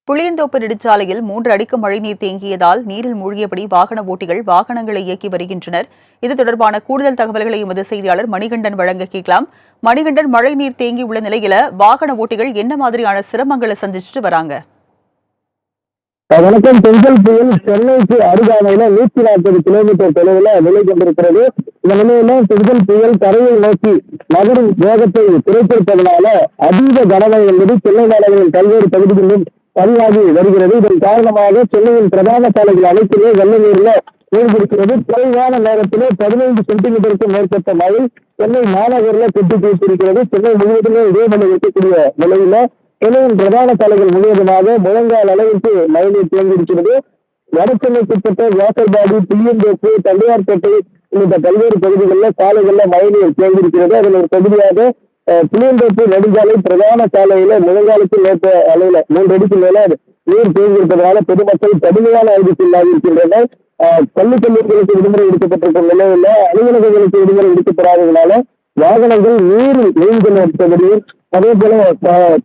புளியந்தோப்பு நெடுஞ்சாலையில் 3 அடிக்கு மழைநீர் தேங்கியதால் நீரில் மூழ்கியபடி வாகன ஓட்டிகள் வாகனங்களை இயக்கி வருகின்றனர். இது தொடர்பான கூடுதல் தகவல்களை எமது செய்தியாளர் மணிகண்டன் வழங்க கேட்கலாம். மணிகண்டன், மழைநீர் தேங்கி உள்ள நிலையில வாகன ஓட்டிகள் என்ன மாதிரியான சிரமங்களை சந்திச்சுட்டு வராங்க? வணக்கம். பெஞ்சல் புயல் சென்னைக்கு அருகாமையில 140 கிலோமீட்டர் தொலைவில் நிலை கொண்டிருக்கிறது. இந்த நிலையில பெஞ்சல் புயல் கரையை நோக்கி நகரும் வேகத்தை குறைத்திருப்பதனால அதீத கனமழை என்பது சென்னை மாநகரின் பல்வேறு பகுதிகளிலும் பதிவாகி வருகிறது. இதன் காரணமாக சென்னையின் பிரதான சாலைகள் அனைத்துமே வெள்ள நீரில் மூழ்கியிருக்கிறது. குறைவான நேரத்திலே 15 சென்டிமீட்டருக்கும் மேற்பட்ட மழை சென்னை மாநகரில் கொட்டி குவித்திருக்கிறது. சென்னை முழுவதுமே இதே நிலை இருக்கக்கூடிய நிலையில சென்னையின் பிரதான சாலைகள் முழுவதுமாக முழங்கால் அளவிற்கு மழைநீர் தேங்கியிருக்கிறது. வடசென்னைக்குட்பட்ட வாசல்பாடி, புளியந்தோப்பு, தண்டையார்பேட்டை உள்ளிட்ட பல்வேறு பகுதிகளில் சாலைகளில் மழைநீர் தேங்கியிருக்கிறது. அதன் ஒரு பகுதியாக புளியந்தோப்பு நெடுஞ்சாலை பிரதான சாலையில முழங்காலுக்கு மேற்ப அளவில் 3 அடிக்கு மேல நீர் தேங்கியிருப்பதனால பொதுமக்கள் கடுமையான அவதிக்குள்ளாகி இருக்கின்றனர். பள்ளி கல்லூரிகளுக்கு விடுமுறை எடுக்கப்பட்டிருக்கும் நிலையில அலுவலகங்களுக்கு விடுமுறை எடுக்கப்படாததுனால வாகனங்கள் நீரில் நீந்து நிறுத்தபடியும், அதே போல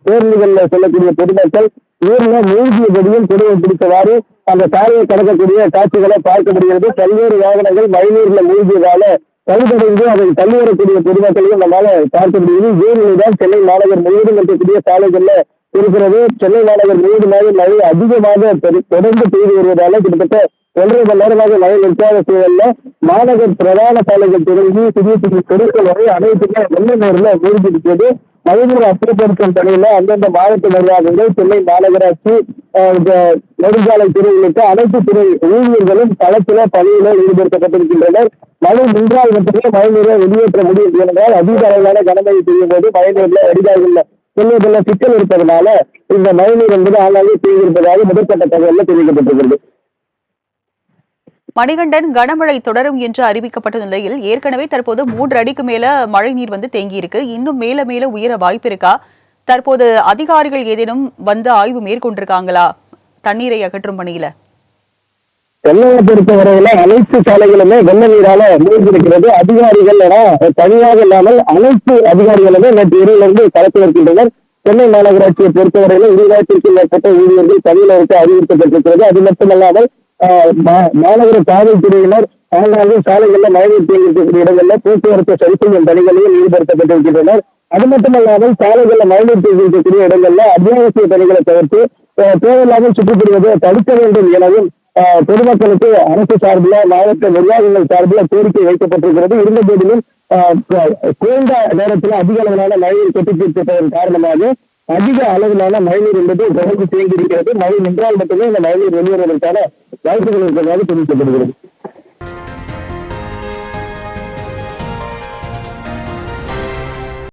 பேருந்துகள்ல செல்லக்கூடிய பொதுமக்கள் நீர்ல மூழ்கியபடியும் குடையை பிடித்தவாறு அந்த சாலையை கடக்கக்கூடிய காட்சிகளை பார்க்க முடிகிறது. பல்வேறு வாகனங்கள் மழைநீர்ல மூழ்கியதால பழுதடைந்து அதை தள்ளி வரக்கூடிய பொதுமக்களையும் நம்மளால பார்க்க முடியுது. இதே நிலைதான் சென்னை மாநகர் முழுவதும் இருக்கக்கூடிய சாலைகள்ல இருக்கிறது. சென்னை மாநகர் முழுவதுமாக மழை அதிகமாக தொடர்ந்து பெய்து வருவதால கிட்டத்தட்ட 1.5 மணி நேரமாக மழை நிற்காத சூழல்ல மாநகர் பிரதான சாலைகள் தொடங்கி சிறிய சிறிய தெருக்கள் வரை அனைத்துமே வெள்ள நீர்ல மூழ்கி இருக்கிறது. மழைநீர் அப்புறப்படுத்தும் பணியில அந்தந்த மாவட்ட நிர்வாகங்கள், சென்னை மாநகராட்சி, நெடுஞ்சாலை துறை உள்ளிட்ட அனைத்து துறை ஊழியர்களும் களத்தில பணியில ஈடுபடுத்தப்பட்டிருக்கின்றனர். மழை நின்றால் மட்டுமே மழைநீரை வெளியேற்ற முடியும் என்றால் அதிக அளவிலான கனமழை பெய்யும் போது மழைநீர்ல வடிகால்கள்ல செல்வதில் சிக்கல் இருப்பதனால இந்த மழைநீர் என்பது ஆங்காங்கே பெய்திருப்பதாக முதற்கட்ட தகவலில் தெரிவிக்கப்பட்டிருக்கிறது. மணிகண்டன், கனமழை தொடரும் என்று அறிவிக்கப்பட்ட நிலையில் ஏற்கனவே தற்போது 3 அடிக்கு மேல மழை நீர் தேங்கி இருக்கு. இன்னும் மேல மேல உயர வாய்ப்பு இருக்கா? தற்போது அதிகாரிகள் ஏதேனும் வந்து ஆய்வு மேற்கொண்டிருக்காங்களா தண்ணீரை அகற்றும் பணியில? சென்னையை பொறுத்தவரையில அனைத்து சாலைகளுமே வெள்ள நீரால மூழ்கியிருக்கிறது. அதிகாரிகள் என தனியாக இல்லாமல் அனைத்து அதிகாரிகளுமே நேற்று இரவிலிருந்து களத்தில் இருக்கின்றனர். சென்னை மாநகராட்சியை பொறுத்தவரையில 20,000க்கும் மேற்பட்ட ஊழியர்கள் பணியில் இருக்க அறிவிக்கப்பட்டிருக்கிறது. அது மட்டுமல்லாமல் மாநகர காவல்துறையினர் ஆங்காங்கே சாலைகள்ல மழைநீர் தேங்கியிருக்கக்கூடிய இடங்கள்ல போக்குவரத்து சரி செய்யும் பணிகளையும் ஈடுபடுத்தப்பட்டிருக்கின்றனர். அது மட்டுமல்லாமல் சாலைகள்ல மழைநீர் தேங்கியிருக்கக்கூடிய இடங்கள்ல அத்தியாவசிய பணிகளை தவிர்த்து தேவையில்லாமல் சுற்றுப்படுவதை தடுக்க வேண்டும் எனவும் பொதுமக்களுக்கு அரசு சார்பில், மாவட்ட நிர்வாகங்கள் சார்பில் கோரிக்கை வைக்கப்பட்டிருக்கிறது. இருந்த போதிலும் குறைந்த நேரத்தில் அதிக அளவிலான மழைநீர் கொட்டித்தீர்ப்பதன் காரணமாக அதிக அளவிலான மழைநீர் என்பது தொடர்ந்து தேங்கியிருக்கிறது. மழை நின்றால் மட்டுமே இந்த மழைநீர் வெளியேறுவதற்கான வாய்ப்புகள் இருப்பதாக தெரிவிக்கப்படுகிறது.